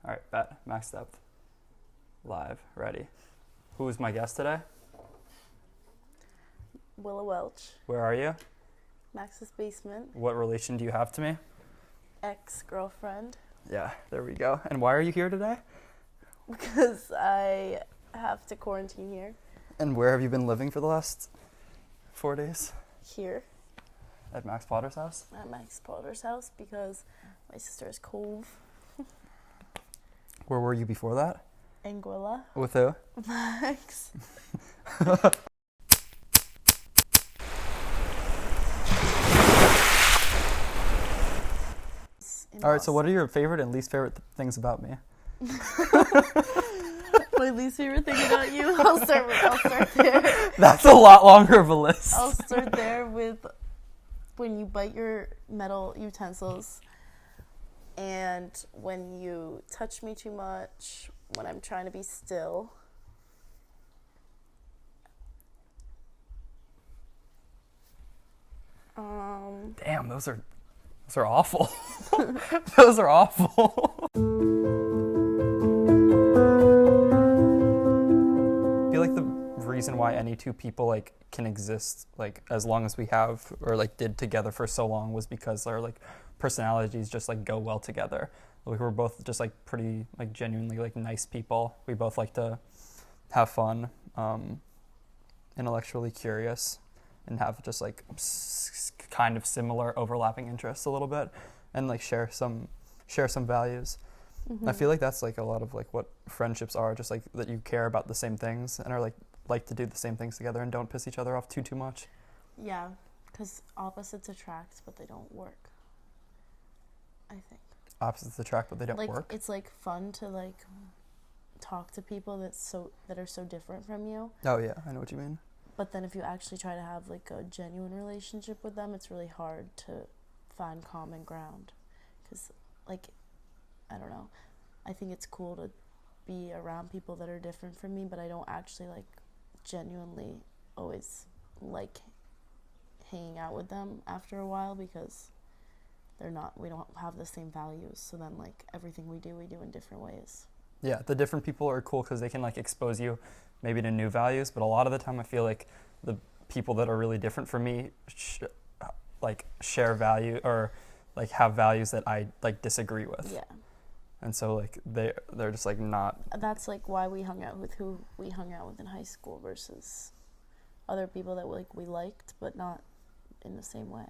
All right, bet. Max depth. Live. Ready. Who is my guest today? Willa Welch. Where are you? Max's basement. What relation do you have to me? Ex-girlfriend. Yeah, there we go. And why are you here today? Because I have to quarantine here. And where have you been living for the last 4 days? Here. At Max Potter's house? At Max Potter's house because my sister's Cove. Where were you before that? Anguilla. With who? Max. All right, so what are your favorite and least favorite things about me? My least favorite thing about you? I'll start there. That's a lot longer of a list. I'll start there with when you bite your metal utensils and when you touch me too much, when I'm trying to be still. Damn, those are awful. Those are awful. I feel like the reason why any two people like can exist like as long as we have or like did together for so long was because our like personalities just like go well together. Like we're both just like pretty like genuinely like nice people. We both like to have fun, intellectually curious, and have just like kind of similar overlapping interests a little bit, and like share some values. I feel like that's like a lot of like what friendships are, just like that you care about the same things and are like to do the same things together and don't piss each other off too much. Yeah, because opposites attract, but they don't work. I think Opposites attract, but they don't like, work. It's like fun to like talk to people that are so different from you. Oh yeah, I know what you mean. But then if you actually try to have like a genuine relationship with them, it's really hard to find common ground. Because like, I don't know, I think it's cool to be around people that are different from me, but I don't actually like genuinely always like hanging out with them after a while because we don't have the same values. So then like everything we do in different ways. Yeah, the different people are cool because they can like expose you maybe to new values, but a lot of the time I feel like the people that are really different from me like share value or like have values that I like disagree with. Yeah. And so like they're just like not. That's like why we hung out with who we hung out with in high school versus other people that like we liked but not in the same way.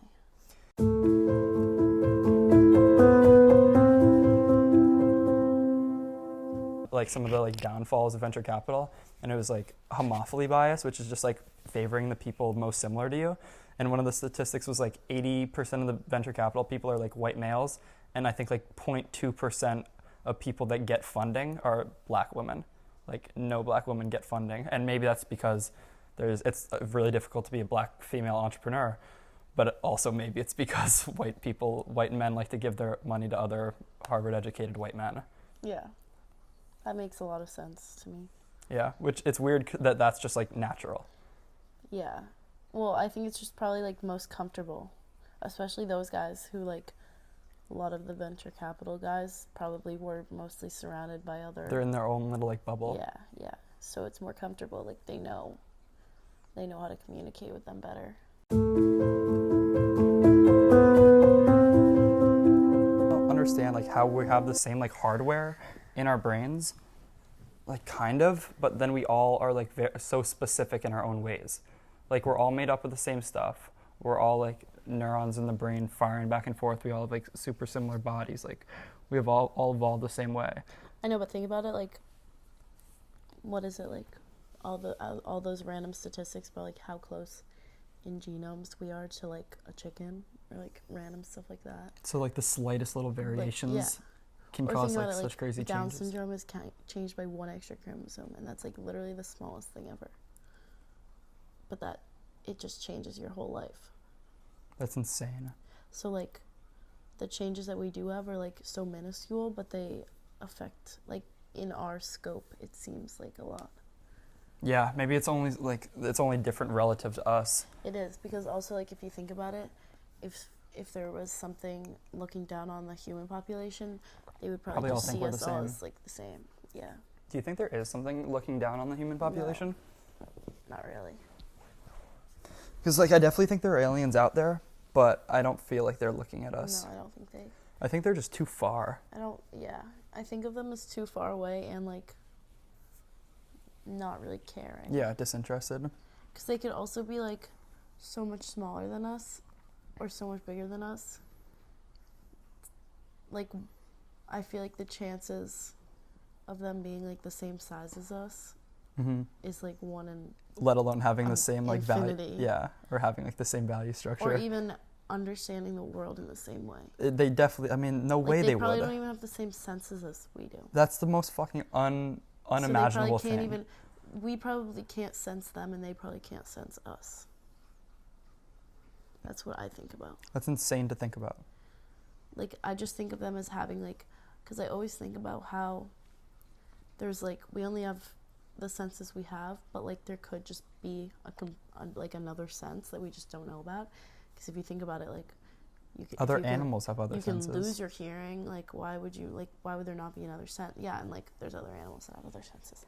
Like some of the like downfalls of venture capital, and it was like homophily bias, which is just like favoring the people most similar to you. And one of the statistics was like 80% of the venture capital people are like white males, and I think like 0.2% of people that get funding are black women. Like no black women get funding, and maybe that's because it's really difficult to be a black female entrepreneur, but also maybe it's because white men like to give their money to other Harvard-educated white men. Yeah. That makes a lot of sense to me. Yeah, which it's weird that that's just like natural. Yeah. Well, I think it's just probably like most comfortable, especially those guys who like a lot of the venture capital guys probably were mostly surrounded by other. They're in their own little like bubble. Yeah. So it's more comfortable. Like they know how to communicate with them better. I don't understand like how we have the same like hardware in our brains, like kind of, but then we all are like so specific in our own ways. Like we're all made up of the same stuff. We're all like neurons in the brain firing back and forth. We all have like super similar bodies. Like we have all evolved the same way. I know, but think about it. Like, what is it like? All those random statistics about like how close in genomes we are to like a chicken or like random stuff like that. So like the slightest little variations. Like, yeah. Can or cause like it, such crazy Down changes. syndrome is changed by one extra chromosome, and that's like literally the smallest thing ever. But that it just changes your whole life. That's insane. So like the changes that we do have are like so minuscule, but they affect like in our scope it seems like a lot. Yeah, maybe it's only different relative to us. It is, because also like if you think about it, if there was something looking down on the human population, they would Probably probably all just think see we're the us all same. as like the same. Yeah, Do you think there is something looking down on the human population? not really. Because like I definitely think there are aliens out there, but I don't feel like they're looking at us. No, I don't think they. I think they're just too far. I don't. Yeah, I think of them as too far away and like not really caring. Yeah, disinterested. Because they could also be like so much smaller than us, or so much bigger than us. Like, I feel like the chances of them being like the same size as us Mm-hmm. is like 1 in, Let alone having the same like value. infinity. Yeah, or having like the same value structure. or even understanding the world in the same way. They definitely. I mean, no Like, way they they probably would. don't even have the same senses as we do. That's the most fucking unimaginable so they probably thing. can't even. We probably can't sense them, and they probably can't sense us. That's what I think about. That's insane to think about. Like, I just think of them as having like, because I always think about how there's like, we only have the senses we have, but like there could just be like another sense that we just don't know about. Because if you think about it, like you could, Other animals have other you senses. can lose your hearing. Like, why would there not be another sense? Yeah, and like there's other animals that have other senses,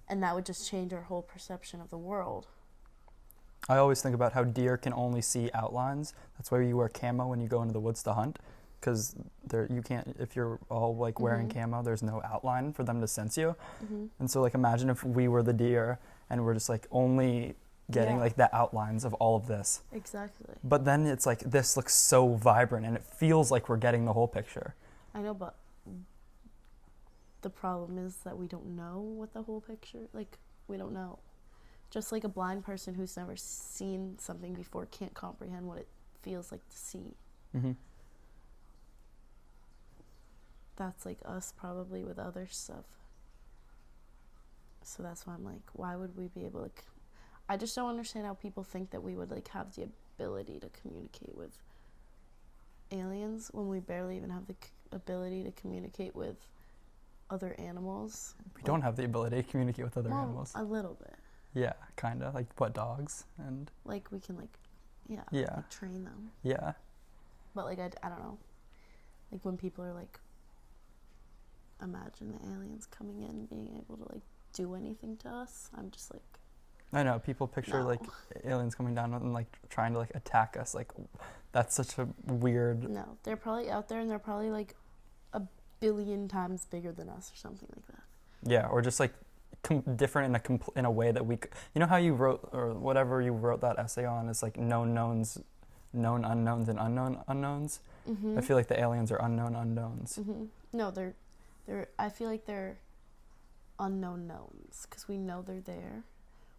and that would just change our whole perception of the world. I always think about how deer can only see outlines. That's why you wear camo when you go into the woods to hunt, because you can't, if you're all like wearing camo, there's no outline for them to sense you. Mm-hmm. And so like imagine if we were the deer and we're just like only getting like the outlines of all of this. Exactly. But then it's like this looks so vibrant and it feels like we're getting the whole picture. I know, but the problem is that we don't know what the whole picture, like, we don't know. Just like a blind person who's never seen something before can't comprehend what it feels like to see. Mm-hmm. That's like us probably with other stuff. So that's why I'm like, why would we be able to... I just don't understand how people think that we would like have the ability to communicate with aliens when we barely even have the ability to communicate with other animals. We don't have the ability to communicate with other Well, animals. a little bit. Yeah, kind of. Like what, dogs? And Like we can like, yeah, Yeah. like, train them. yeah. But like I don't know. Like when people are like, imagine the aliens coming in being able to like do anything to us. I'm just like, I know, people picture No. like aliens coming down and like trying to like attack us. Like that's such a weird... no. They're probably out there and they're probably like 1 billion times bigger than us or something like that. Yeah, or just like different in a way that we you know how you wrote, or whatever you wrote that essay on, is like known knowns, known unknowns, and unknown unknowns. Mm-hmm. I feel like the aliens are unknown unknowns. Mm-hmm. No, they're. I feel like they're unknown knowns because we know they're there.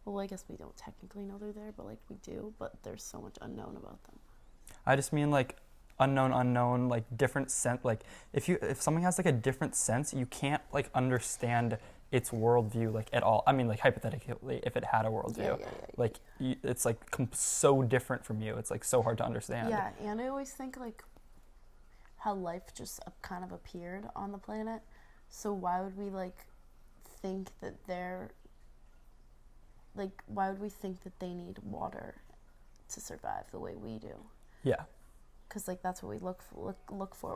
Well, I guess we don't technically know they're there, but like we do. But there's so much unknown about them. I just mean like unknown, like different sense. Like if something has like a different sense, you can't like understand its worldview like at all. I mean, like hypothetically, if it had a worldview, Yeah. like it's like so different from you. It's like so hard to understand. Yeah, and I always think like how life just kind of appeared on the planet. So why would we like think that they're like, why would we think that they need water to survive the way we do? Yeah. Because like that's what we look for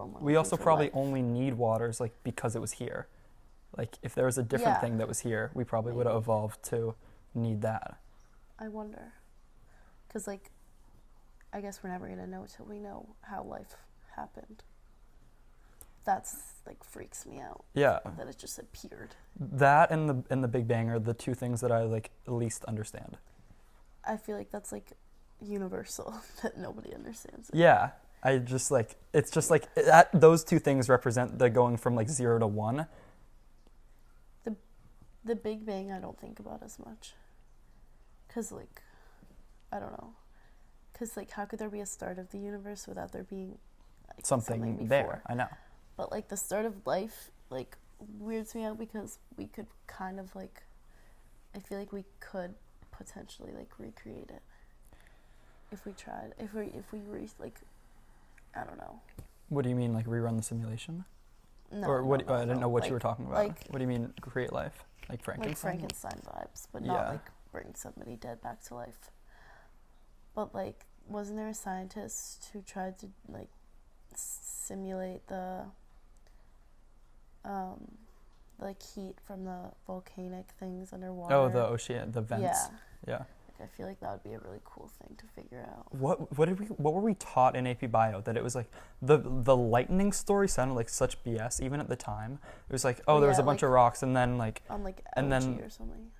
when we're We looking also for probably life. only need waters like because it was here. Like if there was a different Yeah. thing that was here, we probably would have Maybe. evolved to need that. I wonder. Because like, I guess we're never gonna know till we know how life happened. That's like freaks me out Yeah. that it just appeared. That and the Big Bang are the two things that I like least understand. I feel like that's like universal that nobody understands it. Yeah. I just like, it's just like those two things represent the going from like 0 to 1. The Big Bang I don't think about as much. Cause like, I don't know. Cause like, how could there be a start of the universe without there being like, Something before? there. I know. But like the start of life like weirds me out because we could kind of like, I feel like we could potentially like recreate it if we tried. If we like, I don't know. What do you mean, like rerun the simulation? No. Or what? no, I didn't know what like, you were talking about. like- What do you mean create life? Like Frankenstein? Like Frankenstein vibes, but not Yeah. like bring somebody dead back to life. But like, wasn't there a scientist who tried to like simulate the like heat from the volcanic things underwater. Oh, the ocean, the vents. Yeah. Like, I feel like that would be a really cool thing to figure out. What were we taught in AP Bio that it was like the lightning story sounded like such BS even at the time. It was like, oh, there was a bunch of rocks and then like on like and algae then or something.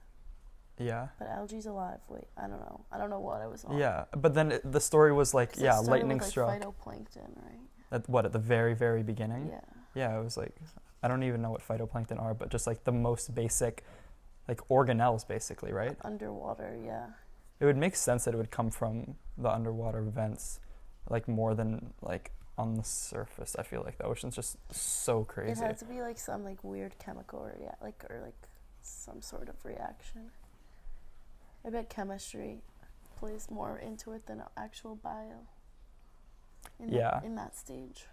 Yeah. But algae's alive. Wait, I don't know. I don't know what I was on. Yeah, but then the story was like, It started lightning with, like, struck. phytoplankton, right? At the very, very beginning? Yeah. Yeah, it was like, I don't even know what phytoplankton are, but just like the most basic, like organelles basically, right? Underwater, yeah. It would make sense that it would come from the underwater vents, like more than like on the surface. I feel like the ocean's just so crazy. It had to be like some like weird chemical or some sort of reaction. I bet chemistry plays more into it than actual bio. In that stage.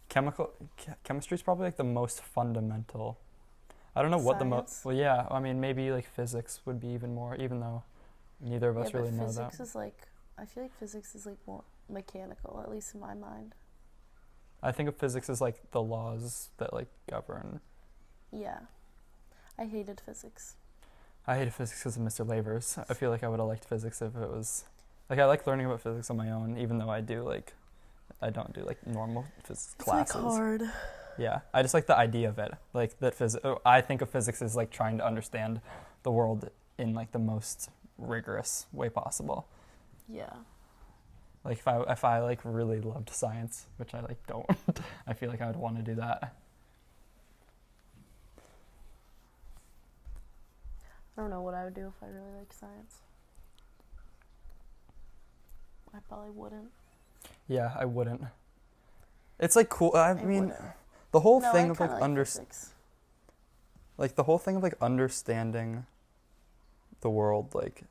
Chemistry is probably like the most fundamental. I don't know what the most. Well, yeah. I mean, maybe like physics would be even more, even though neither of us really know that. Physics is like, I feel like physics is like more mechanical, at least in my mind. I think of physics as like the laws that like govern. Yeah. I hated physics. I hated physics because of Mr. Lavers. I feel like I would have liked physics if it was... Like, I like learning about physics on my own, even though I don't do, like, normal physics classes. It's, like, hard. Yeah. I just like the idea of it. Like, that I think of physics as, like, trying to understand the world in, like, the most rigorous way possible. Yeah. Like, if I like, really loved science, which I, like, don't, I feel like I would want to do that. I don't know what I would do if I really liked science. I probably wouldn't. Yeah, I wouldn't. It's like cool. I mean, wouldn't. the whole No, thing I of like the whole thing of like understanding the world, like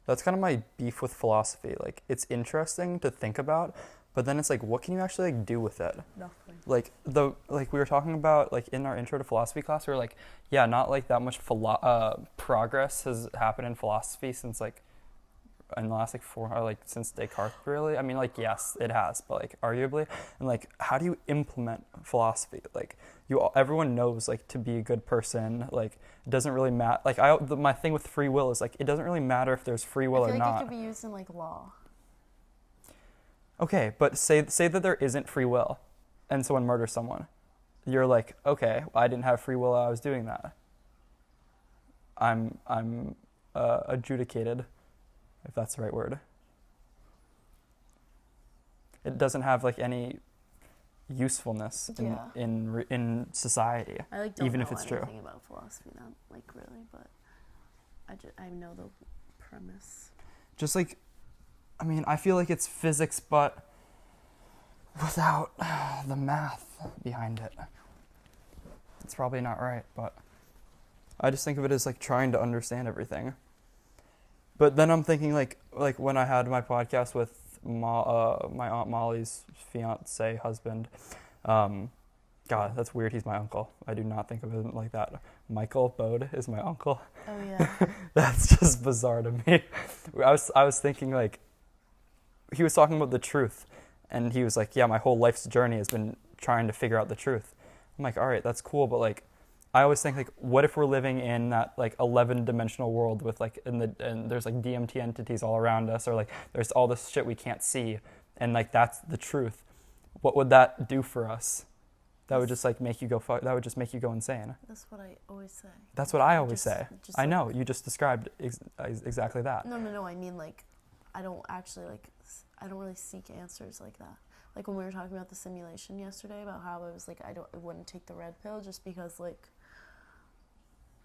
that's kind of my beef with philosophy. Like it's interesting to think about, but then it's like, what can you actually like do with it? Nothing. Like we were talking about like in our intro to philosophy class, we were like, yeah, not like that much progress has happened in philosophy since like in the last since Descartes, really. I mean, like, yes, it has, but like arguably, and like, how do you implement philosophy? Like, everyone knows like to be a good person, like it doesn't really matter. Like my thing with free will is like it doesn't really matter if there's free will or not. I feel like it could be used in like law. Okay, but say that there isn't free will, and someone murders someone, you're like, okay, well, I didn't have free will while I was doing that. I'm adjudicated, if that's the right word. It doesn't have like any usefulness in society, I like don't even know if it's true. anything about philosophy, not like really, but I know the premise. Just like, I mean, I feel like it's physics, but without the math behind it. It's probably not right, but I just think of it as like trying to understand everything. But then I'm thinking like when I had my podcast with my Aunt Molly's fiance husband, God, that's weird. He's my uncle. I do not think of him like that. Michael Bode is my uncle. Oh yeah. That's just bizarre to me. I was thinking like, he was talking about the truth, and he was like, yeah, my whole life's journey has been trying to figure out the truth. I'm like, all right, that's cool, but like, I always think like, what if we're living in that like 11-dimensional world with like, and there's like DMT entities all around us, or like there's all this shit we can't see, and like that's the truth. What would that do for us? That would just like make you go. That would just make you go insane. That's what I always say. That's what I always say. I know you just described exactly that. No. I mean like, I don't really seek answers like that. Like when we were talking about the simulation yesterday, about how I was like, I wouldn't take the red pill just because like,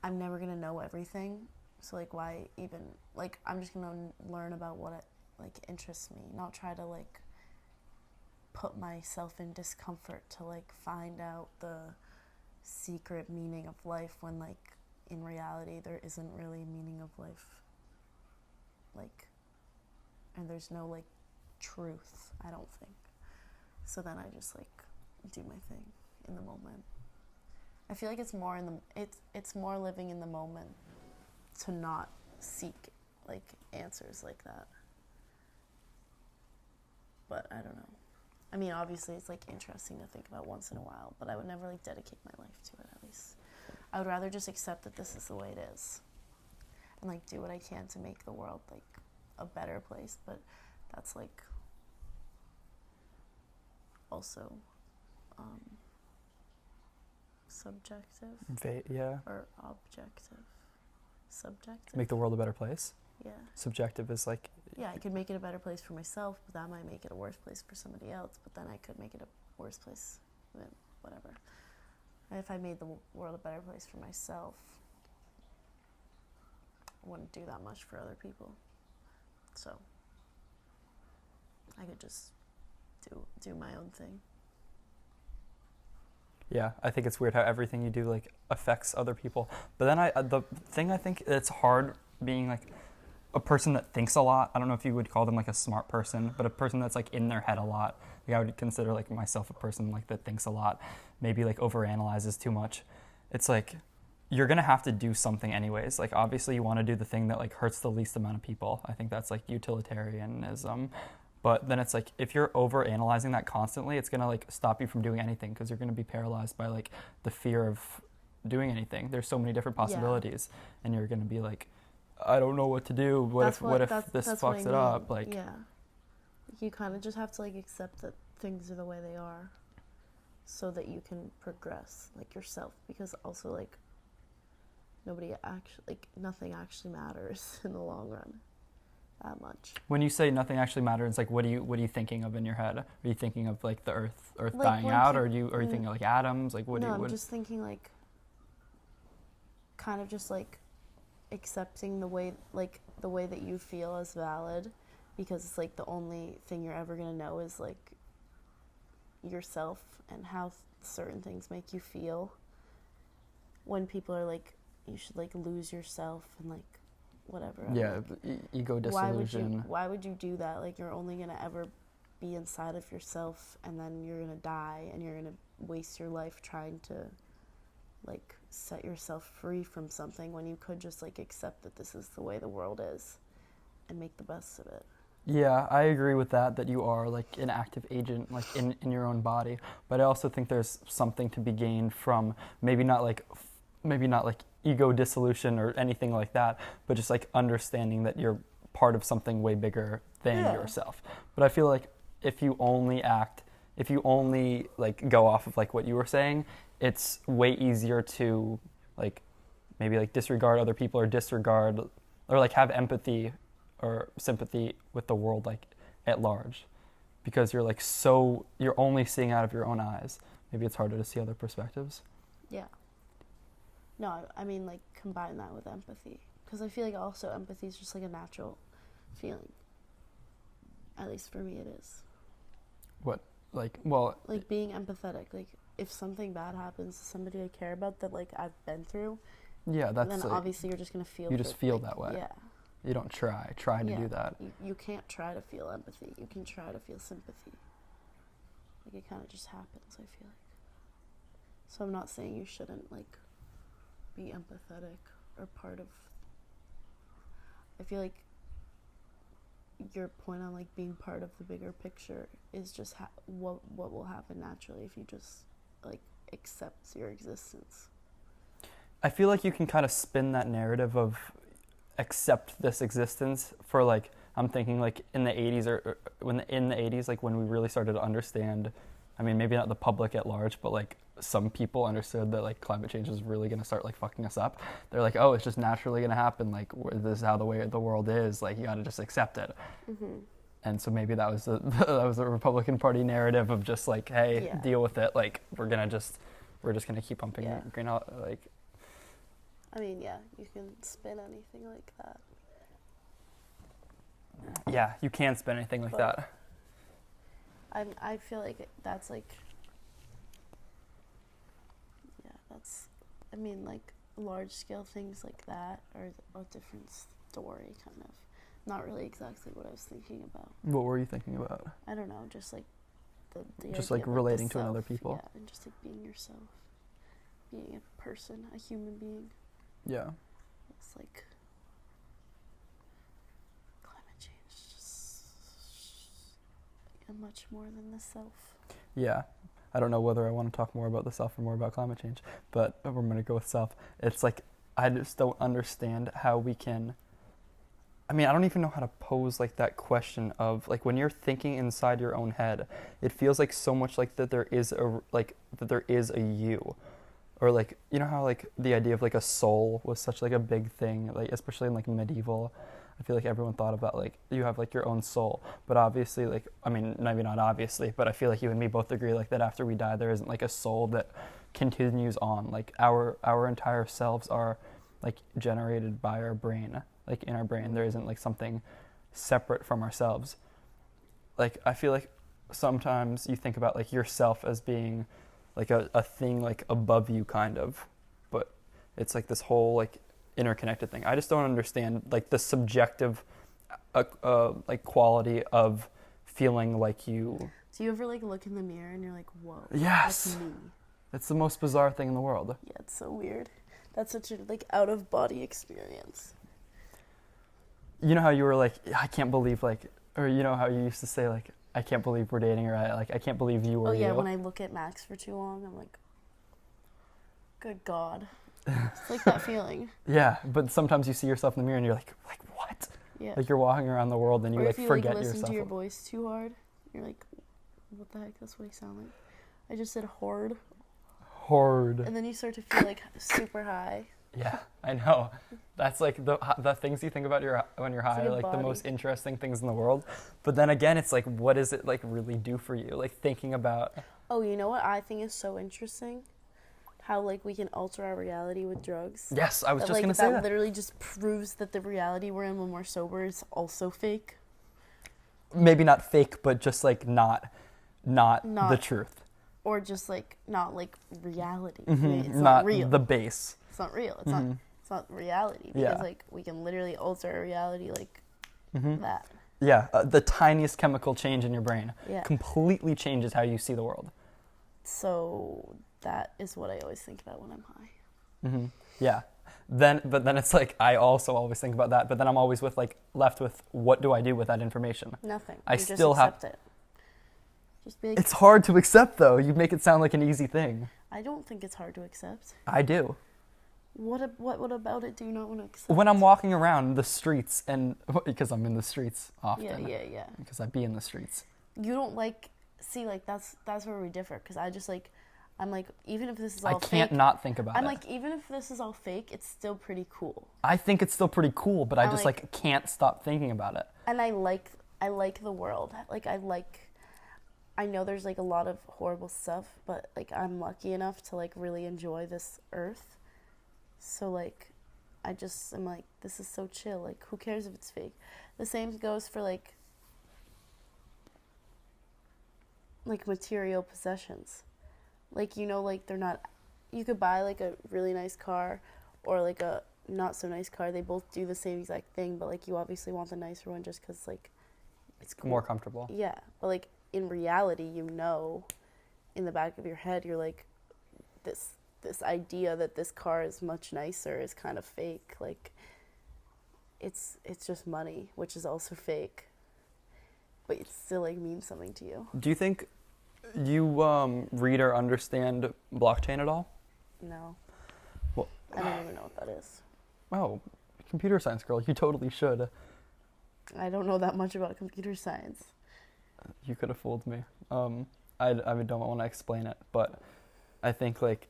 I'm never gonna know everything. So like, why even, like, I'm just gonna learn about what like interests me, not try to like put myself in discomfort to like find out the secret meaning of life when like in reality there isn't really a meaning of life. Like, and there's no like truth, I don't think. So then I just like do my thing in the moment. I feel like it's more it's more living in the moment to not seek like answers like that. But I don't know. I mean, obviously it's like interesting to think about once in a while, but I would never like dedicate my life to it. At least I would rather just accept that this is the way it is, and like do what I can to make the world like a better place. But that's like also subjective Yeah. or objective. Subjective. Make the world a better place. Yeah. Subjective is like. Yeah, I could make it a better place for myself, but that might make it a worse place for somebody else. But then I could make it a worse place, whatever. And if I made the world a better place for myself, I wouldn't do that much for other people. So I could just do my own thing. Yeah, I think it's weird how everything you do like affects other people. But then the thing I think it's hard being like a person that thinks a lot. I don't know if you would call them like a smart person, but a person that's like in their head a lot. Like I would consider like myself a person like that thinks a lot, maybe like overanalyzes too much. It's like you're gonna have to do something anyways. Like obviously you want to do the thing that like hurts the least amount of people. I think that's like utilitarianism. But then it's like if you're overanalyzing that constantly, it's gonna like stop you from doing anything because you're gonna be paralyzed by like the fear of doing anything. There's so many different possibilities, and you're gonna be like, I don't know what to do. What if this fucks it up? Like, yeah, you kind of just have to like accept that things are the way they are, so that you can progress like yourself. Because also like nothing actually matters in the long run that much. When you say nothing actually matters, like what are you thinking of in your head? Are you thinking of like the Earth like dying out, or are you thinking of like atoms? Like I'm just thinking like kind of just like accepting the way that you feel as valid, because it's like the only thing you're ever gonna know is like yourself and how certain things make you feel. When people are like, you should like lose yourself and like whatever. Yeah, like, ego dissolution. Why would you do that? Like you're only gonna ever be inside of yourself, and then you're gonna die, and you're gonna waste your life trying to like set yourself free from something when you could just like accept that this is the way the world is and make the best of it. Yeah, I agree with that you are like an active agent like in your own body, but I also think there's something to be gained from maybe not like ego dissolution or anything like that, but just like understanding that you're part of something way bigger than yourself. But I feel like if you only like go off of like what you were saying, it's way easier to like maybe like disregard other people or like have empathy or sympathy with the world like at large, because you're like you're only seeing out of your own eyes. Maybe it's harder to see other perspectives. Yeah. No, I mean like combine that with empathy, because I feel like also empathy is just like a natural feeling. At least for me it is. What? Like being empathetic, like if something bad happens to somebody I care about that like I've been through, yeah, that's then like, obviously you're just gonna feel. You just feel that way. Yeah. You don't try to do that. You can't try to feel empathy. You can try to feel sympathy. Like it kind of just happens. I feel like. So I'm not saying you shouldn't like be empathetic or part of. I feel like your point on like being part of the bigger picture is just what will happen naturally if you just like accept your existence. I feel like you can kind of spin that narrative of accept this existence for like, I'm thinking like in the 80s or in the 80s, like when we really started to understand, I mean, maybe not the public at large, but like some people understood that like climate change is really going to start like fucking us up. They're like, oh, it's just naturally going to happen. Like this is how the way the world is. Like you got to just accept it. Mm-hmm. And so maybe that was the Republican Party narrative of just like, hey, deal with it. Like we're just going to keep pumping green out. Like, I mean, yeah, you can spin anything like that. Yeah, you can spin anything like that. I feel like that's like, I mean, like large scale things like that are a different story, kind of. Not really exactly what I was thinking about. What were you thinking about? I don't know, just like the just idea like of, relating like, to self, another people. Yeah, and just like being yourself, being a person, a human being. Yeah. It's like climate change. much more than the self. Yeah. I don't know whether I want to talk more about the self or more about climate change, but we're going to go with self. It's like, I just don't understand how we can, I mean, I don't even know how to pose like that question of like when you're thinking inside your own head, it feels like so much like that there is a you. Or like, you know how like the idea of like a soul was such like a big thing, like especially in like medieval. I feel like everyone thought about like you have like your own soul, but obviously like, I mean, maybe not obviously, but I feel like you and me both agree like that after we die there isn't like a soul that continues on. Like our entire selves are like generated by our brain. Like in our brain there isn't like something separate from ourselves. Like I feel like sometimes you think about like yourself as being like a thing like above you kind of, but it's like this whole like interconnected thing. I just don't understand like the subjective like quality of feeling like you. Do you ever like look in the mirror and you're like, whoa, Yes, that's me? it's the most bizarre thing in the world. Yeah, it's so weird. That's such a like out of body experience. You know how you were like, I can't believe like, or you know how you used to say like, I can't believe we're dating, or I can't believe you were Oh yeah, you. when I look at Max for too long, I'm like, good God. It's like that feeling. Yeah, but sometimes you see yourself in the mirror and you're like what? Yeah. Like you're walking around the world and you Or like if you forget like listen yourself. to your voice too hard, you're like, what the heck? That's what I sound like. I just said hard. Hard. And then you start to feel like super high. Yeah, I know. That's like the things you think about when you're high like are a like the body. most interesting things in the world. But then again, it's like, what does it like really do for you? Like thinking about. Oh, you know what I think is so interesting? How like we can alter our reality with drugs. Yes, I was That, just like, gonna say that. literally just proves that the reality we're in when we're sober is also fake. Maybe not fake, but just like not the truth. Or just like not like reality. Mm-hmm. It's not real. The base. It's not real. It's Mm-hmm. not. It's not reality because Yeah. like we can literally alter our reality like Mm-hmm. that. Yeah, the tiniest chemical change in your brain Yeah. completely changes how you see the world. So that is what I always think about when I'm high. Mm-hmm. Yeah. But then it's like I also always think about that. But then I'm always left with what do I do with that information? Nothing. I You still just accept it. Just be like, It's hard to accept though. You make it sound like an easy thing. I don't think it's hard to accept. I do. What about it do you not want to accept? When I'm walking around the streets and because I'm in the streets often. Yeah. Because I be in the streets. You don't like see like that's where we differ because I just like I'm like even if this is all I can't fake, not think about I'm it. like even if this is all fake, it's still pretty cool. I think it's still pretty cool, but I I'm just like- can't stop thinking about it. And I like the world. Like I know there's like a lot of horrible stuff, but like I'm lucky enough to like really enjoy this earth. So like I'm like this is so chill. Like who cares if it's fake? The same goes for like material possessions. Like like they're not you could buy like a really nice car or like a not so nice car. They both do the same exact thing, but like you obviously want the nicer one just cuz like it's cool. More comfortable. Yeah, but like in reality, in the back of your head, you're like, this idea that this car is much nicer is kind of fake. Like, it's just money, which is also fake, but it still like means something to you. Do you think you read or understand blockchain at all? No, Well, I don't even know what that is. Oh, computer science girl, you totally should. I don't know that much about computer science. You could have fooled me. I don't want to explain it, but I think like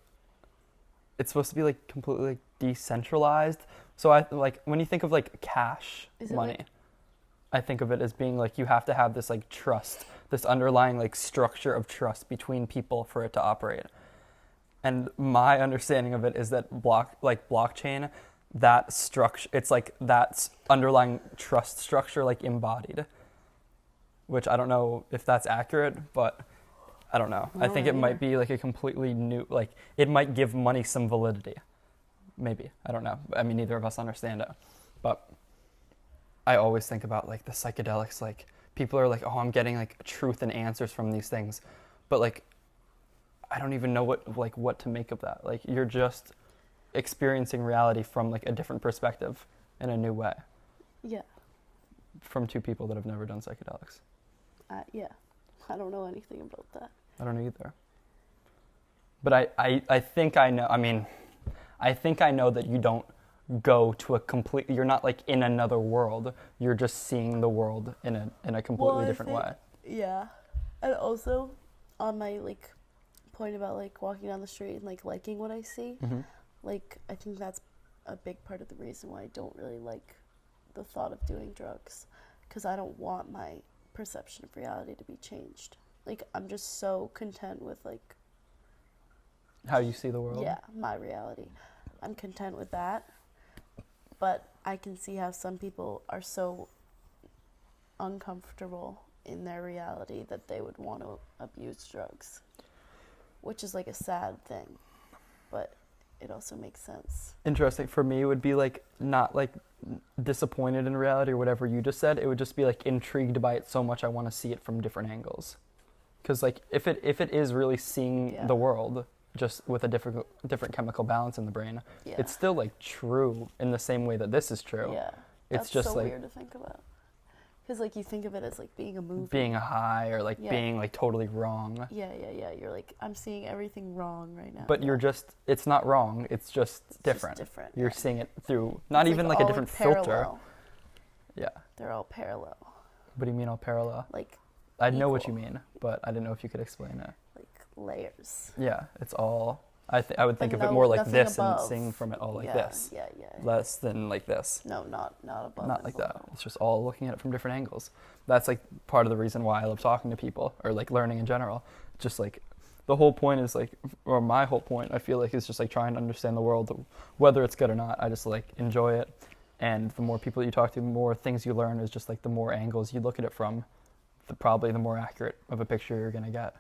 it's supposed to be like completely like decentralized. So I like when you think of like cash Is it, money, like- I think of it as being like you have to have this like trust, this underlying like structure of trust between people for it to operate. And my understanding of it is that blockchain, that structure, it's like that underlying trust structure like embodied. Which I don't know if that's accurate, but I don't know. I No, think not it might either. be like a completely new, like it might give money some validity. Maybe. I don't know. I mean, neither of us understand it. But I always think about like the psychedelics, like people are like, oh, I'm getting like truth and answers from these things. But like, I don't even know what to make of that. Like you're just experiencing reality from like a different perspective in a new way Yeah, from two people that have never done psychedelics. yeah. I don't know anything about that. I don't know either. But I think I know. I mean, I think I know that you don't go to a complete. You're not like in another world. You're just seeing the world in a completely different way. Yeah, and also on my like point about like walking down the street and like liking what I see, Mm-hmm. like I think that's a big part of the reason why I don't really like the thought of doing drugs, because I don't want my perception of reality to be changed. Like I'm just so content with like How you see the world. yeah, my reality. I'm content with that. But I can see how some people are so uncomfortable in their reality that they would want to abuse drugs, which is like a sad thing, but it also makes sense. Interesting. For me, it would be like not like disappointed in reality or whatever you just said. It would just be like intrigued by it so much I want to see it from different angles. Because like if it is really seeing Yeah. the world just with a different chemical balance in the brain, Yeah. it's still like true in the same way that this is true. Yeah. It's That's just so like weird to think about. Because like you think of it as like being a movie. being a high or like Yeah. being like totally wrong. Yeah. You're like, I'm seeing everything wrong right now. But you're just, it's not wrong. It's just It's different. Just different. You're yeah. seeing it through not It's, even like a all, different filter. parallel. Yeah. They're all parallel. What do you mean all parallel? Like I know what you equal. mean, but I didn't know if you could explain it. layers. Yeah, it's all. I would think But of it no- more like nothing this above. and seeing from it all like yeah, this, Yeah. less than like this. No, not above. Not and like that. below. It's just all looking at it from different angles. That's like part of the reason why I love talking to people or like learning in general. Just like the whole point is like, or my whole point I feel like is just like trying to understand the world, whether it's good or not. I just like enjoy it, and the more people you talk to, the more things you learn. Is just like the more angles you look at it from, probably the more accurate of a picture you're gonna get.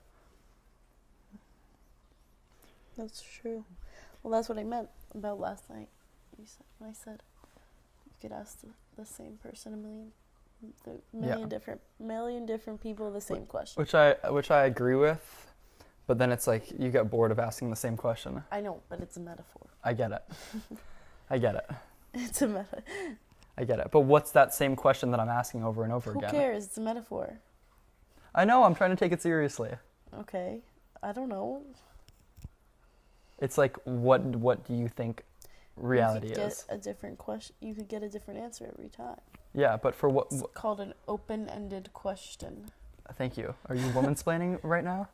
That's true. Well, that's what I meant about last night. You said, when I said you could ask the same person million different people the same question. Which I agree with, but then it's like you get bored of asking the same question. I know, but it's a metaphor. I get it. I get it. It's a metaphor. I get it. But what's that same question that I'm asking over and over Who again? cares? It's a metaphor. I know, I'm trying to take it seriously. Okay. I don't know. It's like, what do you think reality you could is? get a different question. You could get a different answer every time. Yeah, but for what? It's called an open-ended question. Thank you. Are you woman-splaining right now?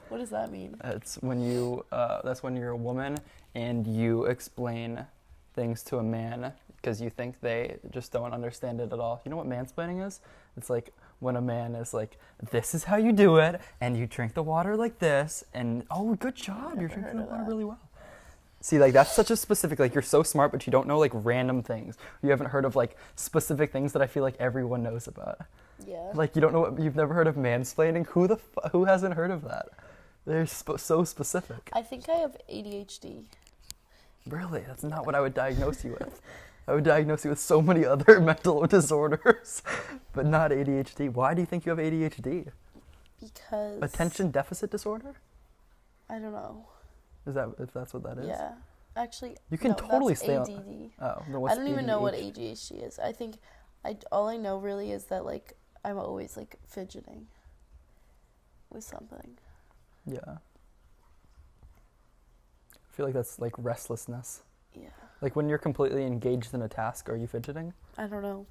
What does that mean? It's when you, that's when you're a woman and you explain things to a man because you think they just don't understand it at all. You know what mansplaining is? It's like when a man is like, this is how you do it, and you drink the water like this, and oh, good job, you're Never drinking heard the of water that. really well. See, like that's such a specific, like you're so smart, but you don't know like random things. You haven't heard of like specific things that I feel like everyone knows about. Yeah. Like you don't know, you've never heard of mansplaining? Who hasn't heard of that? They're so specific. I think I have ADHD. Really, that's not what I would diagnose you with. I would diagnose you with so many other mental disorders, but not ADHD. Why do you think you have ADHD? Because Attention deficit disorder? I don't know. Is that if that's what that is? Yeah. Actually, You can no, totally that's stay on. ADD. Oh, then I what's don't even know what ADHD? ADHD is. I think all I know really is that like I'm always like fidgeting with something. Yeah. I feel like that's like restlessness. Yeah. Like when you're completely engaged in a task, are you fidgeting? I don't know.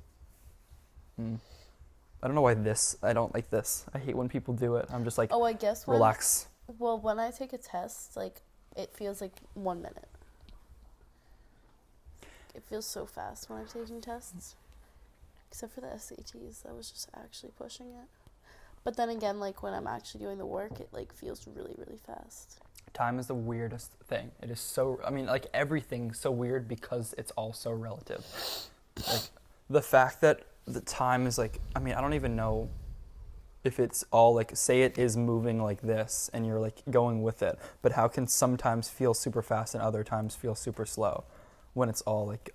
I don't know why I don't like this. I hate when people do it. I'm just like, Oh, I guess when relax. Well, when I take a test, like it feels like 1 minute. It feels so fast when I'm taking tests. Except for the SATs, I was just actually pushing it. But then again, like when I'm actually doing the work, it like feels really, really fast. Time is the weirdest thing. It is so, I mean, like everything's so weird because it's all so relative. Like the fact that the time is like, I mean, I don't even know if it's all like, say it is moving like this and you're like going with it, but how can sometimes feel super fast and other times feel super slow when it's all like,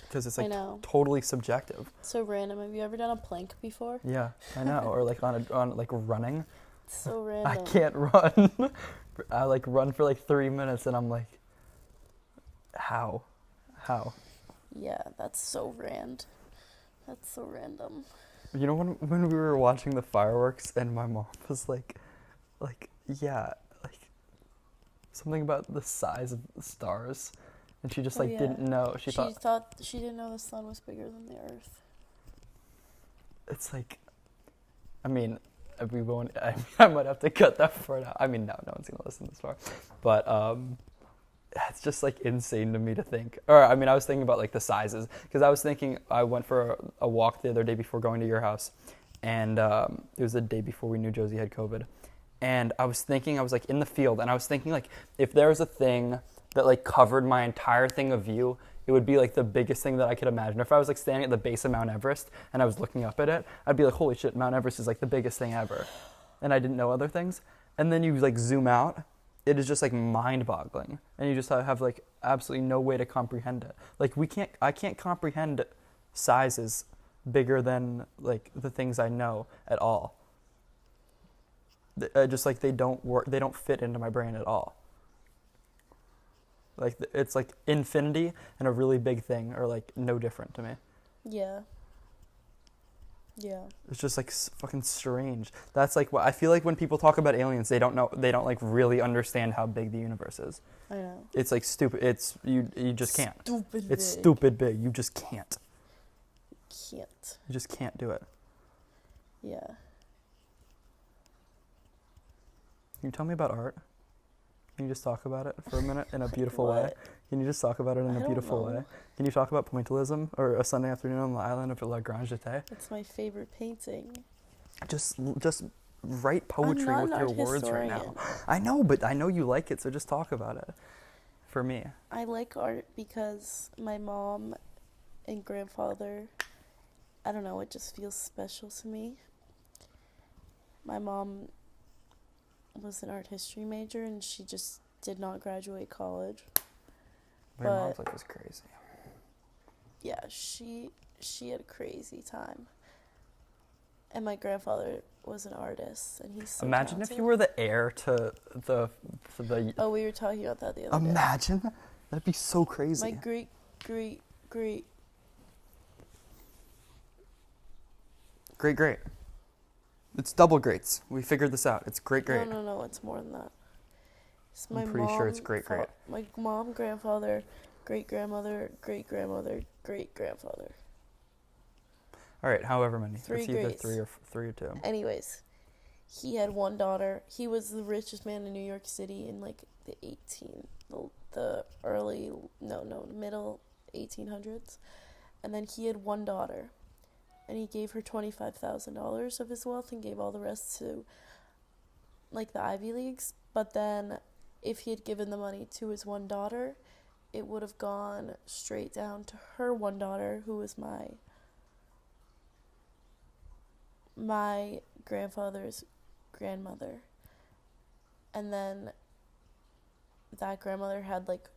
because it's I like know. totally subjective. So random. Have you ever done a plank before? Yeah, I know. Or like on like running. It's so random. I can't run. I like run for like 3 minutes and I'm like, how? Yeah, that's so random. That's so random. You know when we were watching the fireworks and my mom was like yeah, like something about the size of the stars, and she just Oh, like yeah. didn't know. She thought she didn't know the sun was bigger than the earth. it's like, I mean, we won't. I might have to cut that part out. I mean, no one's gonna listen this far, but it's just like insane to me to think. Or I mean, I was thinking about like the sizes because I was thinking I went for a walk the other day before going to your house, and it was the day before we knew Josie had COVID, and I was like in the field, and I was thinking like if there was a thing that like covered my entire thing of view, it would be like the biggest thing that I could imagine. If I was like standing at the base of Mount Everest and I was looking up at it, I'd be like, holy shit, Mount Everest is like the biggest thing ever. And I didn't know other things. And then you like zoom out, it is just like mind boggling. And you just have like absolutely no way to comprehend it. Like I can't comprehend sizes bigger than like the things I know at all. Just like they don't work, they don't fit into my brain at all. Like it's like infinity and a really big thing are like no different to me. Yeah. Yeah. It's just like fucking strange. That's like what I feel like when people talk about aliens, they don't like really understand how big the universe is. I know. It's like stupid. It's you just can't. Stupid It's big. stupid big. You just can't. Can't. You just can't do it. Yeah. Can you tell me about art? Can you just talk about it for a minute in a beautiful way? Can you just talk about it in I a don't beautiful know. way? Can you talk about pointillism or a Sunday afternoon on the island of La Grande Jetée? It's my favorite painting. Just write poetry I'm with not your an words historian. right now. I know, but I know you like it, so just talk about it. For me. I like art because my mom and grandfather, I don't know, it just feels special to me. My mom was an art history major and she just did not graduate college. Your mom's life is crazy. Yeah, she had a crazy time. And my grandfather was an artist, and he's so Imagine talented. if you were the heir to the. Oh, we were talking about that the other day. Imagine, that'd be so crazy. My great. Great. It's double greats. We figured this out. It's great. No, it's more than that. It's my I'm pretty sure it's mom great. My mom, grandfather, great grandmother, great grandmother, great grandfather. All right, however many. Three it's either greats. three or two. Anyways, he had one daughter. He was the richest man in New York City in like the middle 1800s. And then he had one daughter. And he gave her $25,000 of his wealth and gave all the rest to like the Ivy Leagues. But then if he had given the money to his one daughter, it would have gone straight down to her one daughter, who was my grandfather's grandmother. And then that grandmother had like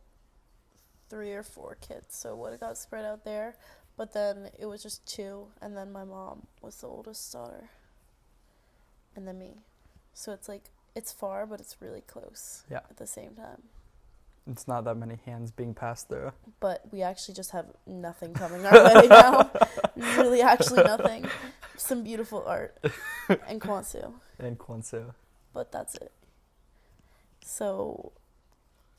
3 or 4 kids, so it would have got spread out there. But then it was just 2, and then my mom was the oldest daughter, and then me. So it's like, it's far, but it's really close. Yeah. At the same time. It's not that many hands being passed through. But we actually just have nothing coming our way now. Really, actually nothing. Some beautiful art and Kwanzaa. And Kwanzaa. But that's it. So,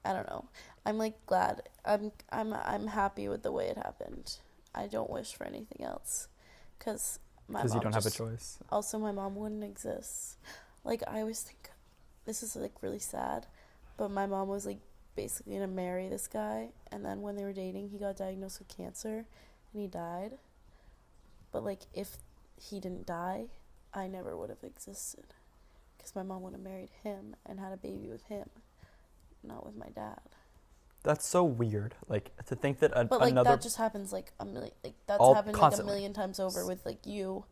I don't know. I'm like glad. I'm happy with the way it happened. I don't wish for anything else, because you don't have a choice. Also, my mom wouldn't exist. Like, I always think this is like really sad, but my mom was like basically gonna marry this guy, and then when they were dating, he got diagnosed with cancer, and he died. But like, if he didn't die, I never would have existed, because my mom would have married him and had a baby with him, not with my dad. That's so weird. Like, to think that But like another... that just happens like a million. Like that's happened constantly. like a million times over with like you.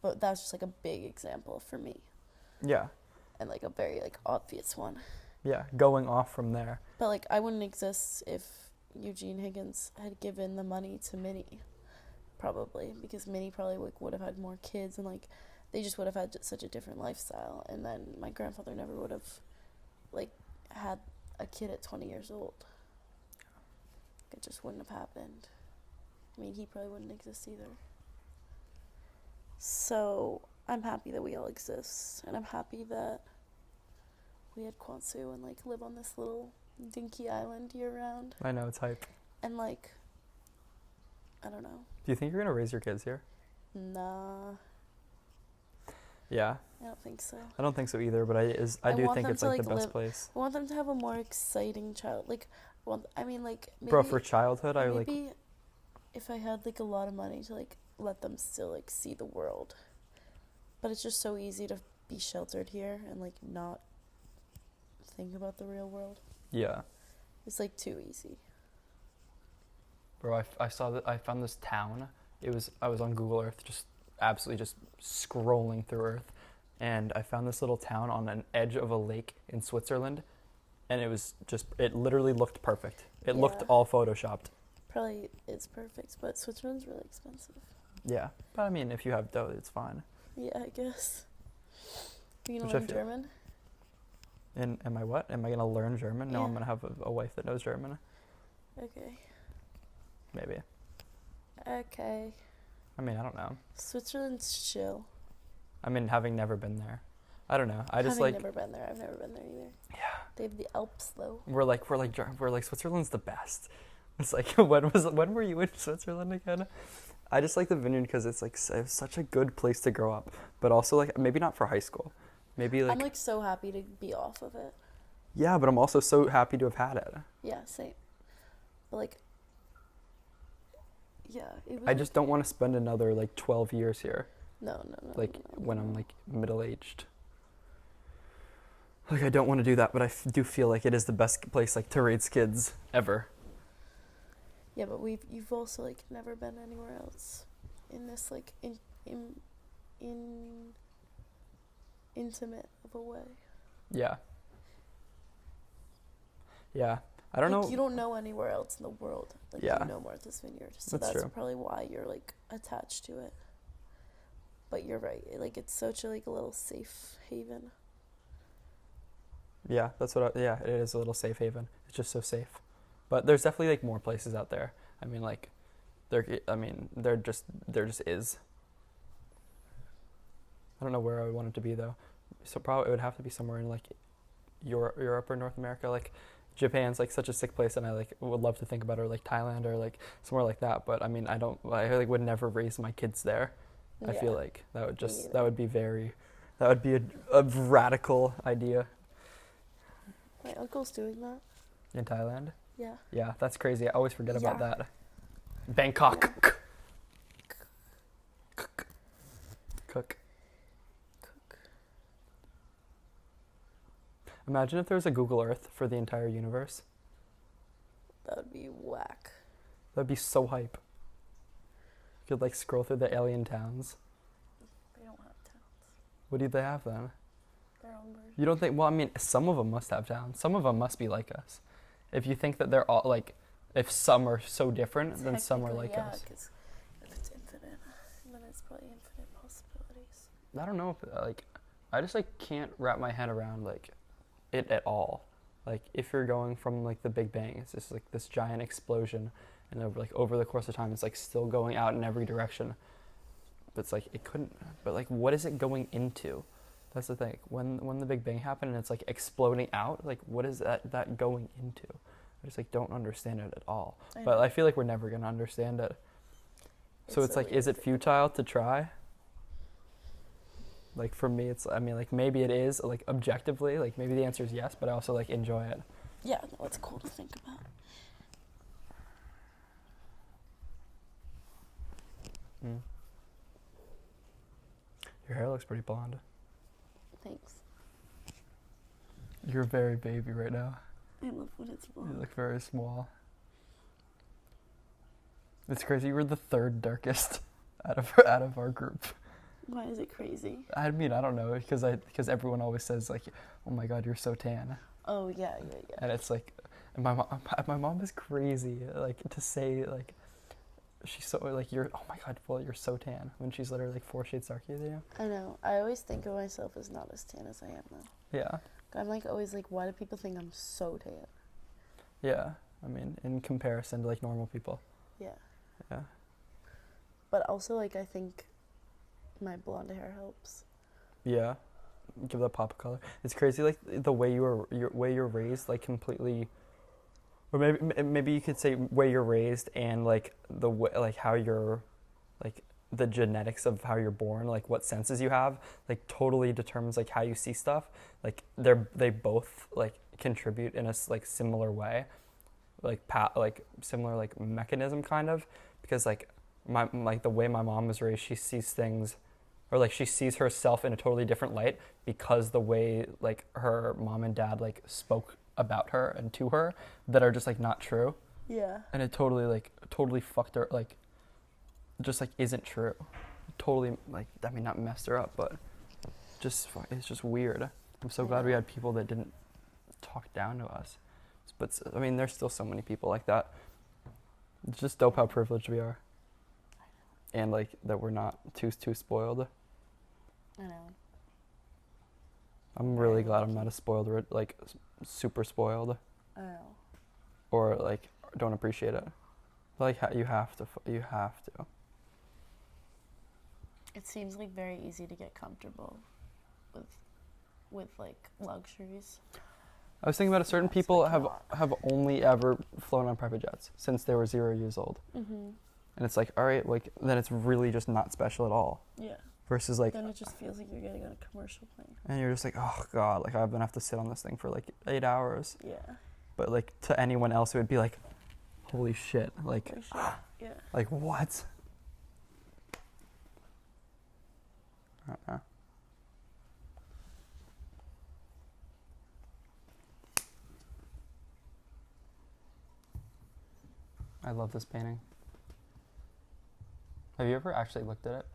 But that's just like a big example for me, Yeah. and like a very like obvious one. Yeah, going off from there. But like I wouldn't exist if Eugene Higgins had given the money to Minnie, probably, because Minnie probably like would have had more kids, and like they just would have had such a different lifestyle, and then my grandfather never would have like had a kid at 20 years old. It just wouldn't have happened. I mean, he probably wouldn't exist either. So I'm happy that we all exist, and I'm happy that we had Quansu and like live on this little dinky island year round. I know, it's hype. And like, I don't know. Do you think you're gonna raise your kids here? Nah, Yeah, I don't think so. I don't think so either. But I I do want think them it's to, like the like, best live- place. I want them to have a more exciting child. Like, maybe, Bro, for childhood, I like. maybe if I had like a lot of money to like let them still like see the world. But it's just so easy to be sheltered here and like not think about the real world. Yeah, It's like too easy. bro. I saw that. I found this town. I was on Google Earth, just absolutely just scrolling through Earth, and I found this little town on an edge of a lake in Switzerland, and it literally looked perfect. It looked Yeah. all photoshopped. Probably it's perfect, but Switzerland's really expensive. Yeah, but I mean, if you have dough, it's fine. Yeah, I guess. You gonna Which I learn feel- German? And am I what? Am I gonna learn German? No, I'm Yeah. gonna have a wife that knows German. Okay. Maybe. Okay. I mean, I don't know. Switzerland's chill. I mean, having never been there, I don't know. I just Having like never been there. I've never been there either. yeah. They have the Alps though. We're like Switzerland's the best. It's like when were you in Switzerland again? I just like the vineyard because it's like it's such a good place to grow up, but also like maybe not for high school, maybe like I'm like so happy to be off of it. yeah, but I'm also so happy to have had it. Yeah, same. But like, yeah, it was I just don't want to spend another like 12 years here, no. like no, when no. I'm like middle aged. Like I don't want to do that, but I do feel like it is the best place like to raise kids ever. Yeah, but you've also like never been anywhere else in this like in intimate of a way. Yeah. Yeah. I don't Like, know. you don't know anywhere else in the world. Like Yeah. you know Martha's Vineyard. So That's that's true. probably why you're like attached to it. But you're right. Like it's such a little safe haven. Yeah, that's what. Yeah, it is a little safe haven. It's just so safe. But there's definitely like more places out there. I mean, like, there just is. I don't know where I would want it to be though. So probably it would have to be somewhere in like Europe or North America. Like Japan's like such a sick place, and I like would love to think about it, or like Thailand or like somewhere like that. But I mean, I like would never raise my kids there. I feel Yeah. like that would Me either. that would be a radical idea My uncle's doing that. in Thailand. Yeah. Yeah, that's crazy. I always forget about Yeah. that. Bangkok. Cook. Cook. Imagine if there was a Google Earth for the entire universe. That would be whack. That'd be so hype. You could like scroll through the alien towns. They don't have towns. What do they have then? Their own version. You don't think? Well, I mean, some of them must have towns. Some of them must be like us. If you think that they're all like, if some are so different, then some are like us. Because if it's infinite, then it's probably infinite possibilities. I don't know if like, I just like can't wrap my head around like it at all. Like if you're going from like the Big Bang, it's just like this giant explosion, and over the course of time, it's like still going out in every direction. But it's like it couldn't. But like, what is it going into? That's the thing. When the Big Bang happened and it's like exploding out, like what is that going into? I just like don't understand it at all. But I feel like we're never gonna understand it. So it's like, is it futile to try? Like for me, I mean, like maybe it is, like objectively, like maybe the answer is yes, but I also like enjoy it. Yeah, no, it's cool to think about. Mm. Your hair looks pretty blonde. Thanks. You're very baby right now. I love when it's You blonde. look very small. It's crazy. You were the third darkest out of our group. Why is it crazy? I mean, I don't know, because everyone always says like, "Oh my God, you're so tan," Oh yeah. and it's like, and my mom is crazy, like to say like, she's so like you're, oh my God, well you're so tan when she's literally like 4 shades darker than you. I know. I always think of myself as not as tan as I am though. Yeah, I'm like always like, why do people think I'm so tan? yeah. I mean, in comparison to like normal people. Yeah. Yeah. But also like I think my blonde hair helps. Yeah, give that pop of color. It's crazy, like the way you're raised, like completely, or maybe you could say way you're raised and like the way, like how you're, like the genetics of how you're born, like what senses you have, like totally determines like how you see stuff. Like they both like contribute in a like similar way, like like similar like mechanism kind of, because like like the way my mom was raised, she sees things, or like she sees herself in a totally different light because the way like her mom and dad like spoke about her and to her that are just like not true. Yeah. And it totally fucked her, like just like isn't true. Totally, like, I mean, not messed her up, but it's just weird. I'm so glad we had people that didn't talk down to us. But I mean, there's still so many people like that. It's just dope how privileged we are. And like that we're not too spoiled. I know. I'm really glad I'm not a spoiled, like super spoiled. I know. Or like don't appreciate it. Like you have to. It seems like very easy to get comfortable with like luxuries. I was thinking about it. Certain It's people like have only ever flown on private jets since they were 0 years old. Mhm. And it's like, all right, like then it's really just not special at all. Yeah. Versus like, Then it just feels like you're getting on a commercial plane. and you're just like, oh god, like I'm gonna have to sit on this thing for like 8 hours. Yeah. But like to anyone else, it would be like, holy shit, like, Holy shit. Yeah. like what? I don't know. I love this painting. Have you ever actually looked at it?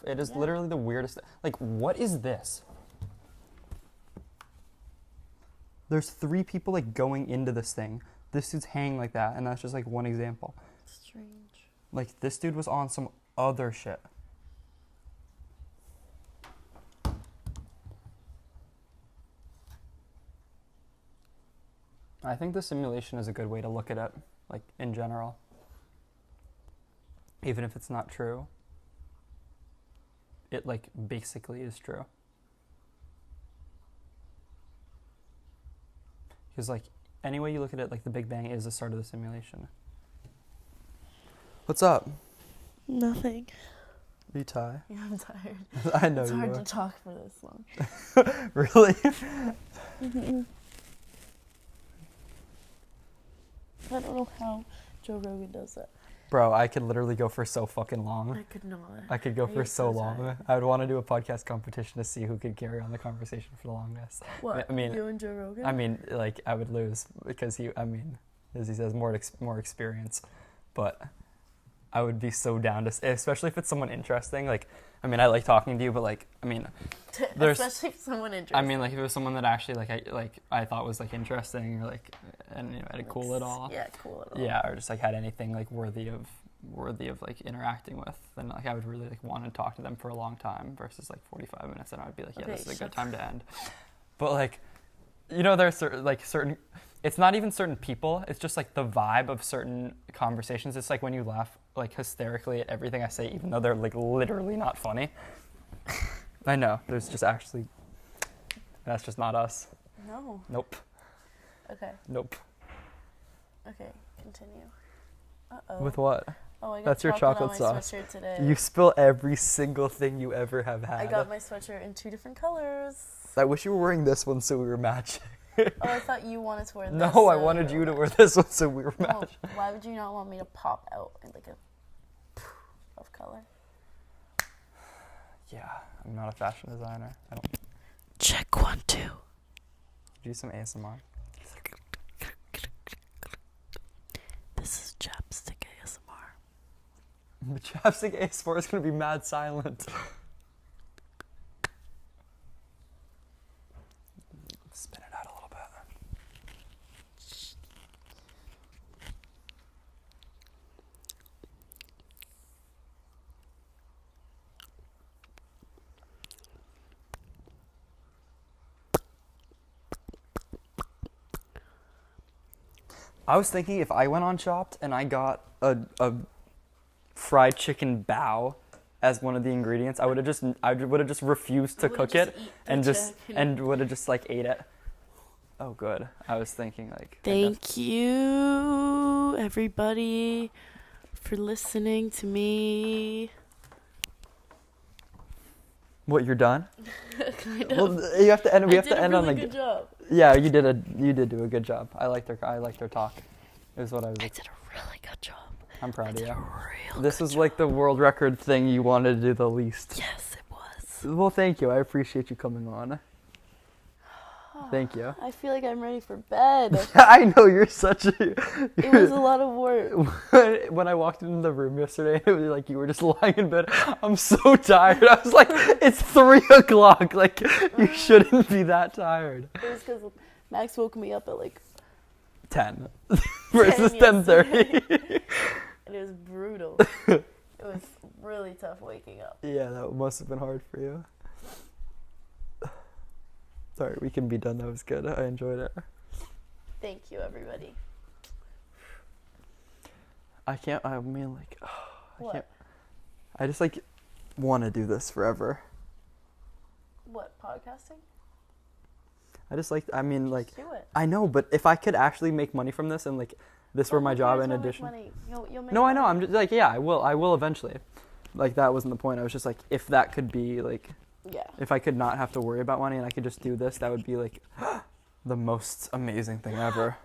It is Yeah. literally the weirdest. Like, what is this? There's 3 people like going into this thing. This dude's hanging like that, and that's just like one example. Strange. Like this dude was on some other shit. I think the simulation is a good way to look at it, like in general. Even if it's not true, it like basically is true. Because like any way you look at it, like the Big Bang is the start of the simulation. What's up? Nothing. Are you tired? Yeah, I'm tired. I know It's you hard are. to talk for this long. Really? I don't know how Joe Rogan does that. Bro, I could literally go for so fucking long. I could not. I could go I for get so so long. tired. I would want to do a podcast competition to see who could carry on the conversation for the longest. What? I mean, you and Joe Rogan? I mean, like I would lose because as he says, more experience. But I would be so down to, especially if it's someone interesting. Like, I mean, I like talking to you, but like, I mean, there's, especially if someone interested. I mean, like if it was someone that actually I thought was like interesting or like, and you know, had it cool at all. Yeah, cool at all. Yeah, or just like had anything like worthy of like interacting with, then like I would really like want to talk to them for a long time versus like 45 minutes, and I would be like, yeah, Okay, this is a shut good time to end. But like, you know, there's certain, it's not even certain people, it's just like the vibe of certain conversations. It's like when you laugh like hysterically at everything I say, even though they're like literally not funny. I know, there's just actually, that's just not us. No. Nope. Okay. Nope. Okay. Continue. Uh-oh. With what? Oh, I got That's your chocolate on my sauce. sweatshirt today. You spill every single thing you ever have had. I got my sweatshirt in 2 different colors. I wish you were wearing this one so we were matching. Oh, I thought you wanted to wear this. No, so I wanted we you to were wear this one so we were matching. matching. No, why would you not want me to pop out in like a of color? Yeah, I'm not a fashion designer. I don't Check 1, 2. do some ASMR. This is chapstick ASMR. The chapstick ASMR is gonna be mad silent. Spin it out a little bit. I was thinking if I went on Chopped and I got a fried chicken bao as one of the ingredients, I would have just refused to cook it and would have just like ate it. Oh, good. I was thinking like. Thank you, everybody, for listening to me. What, you're done? Kind of. Well, you have to end. We have to end on like. Good job. Yeah, you did do a good job. I liked their talk. Is what I was. I did a really good job. I'm proud of you. Real This was like the world record thing you wanted to do the least. Yes, it was. Well, thank you. I appreciate you coming on. Thank you. I feel like I'm ready for bed. I know you're such a. It was a lot of work. When I walked into the room yesterday, it was like you were just lying in bed. I'm so tired. I was like, it's 3:00. Like you shouldn't be that tired. It was because Max woke me up at like 10 versus 10:30. And it was brutal. It was really tough waking up. Yeah, that must have been hard for you. Sorry, we can be done. That was good. I enjoyed it. Thank you, everybody. I mean, like, What? can't. I just like want to do this forever. What, podcasting? I just like. I mean, like. Do it. I know, but if I could actually make money from this and like this were my job in addition. You'll make No, I know. money. I'm just like, yeah, I will eventually. Like that wasn't the point. I was just like, if that could be like, Yeah. if I could not have to worry about money and I could just do this, that would be like the most amazing thing ever.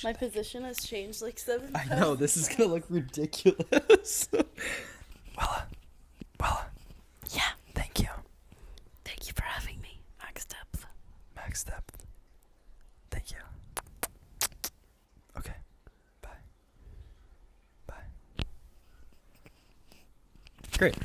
My position has changed like 7 times. I know, this is gonna look ridiculous. Well, Yeah. thank you. Thank you for having me, Max Depth. Max depth. Thank you. Okay. Bye. Bye. Great.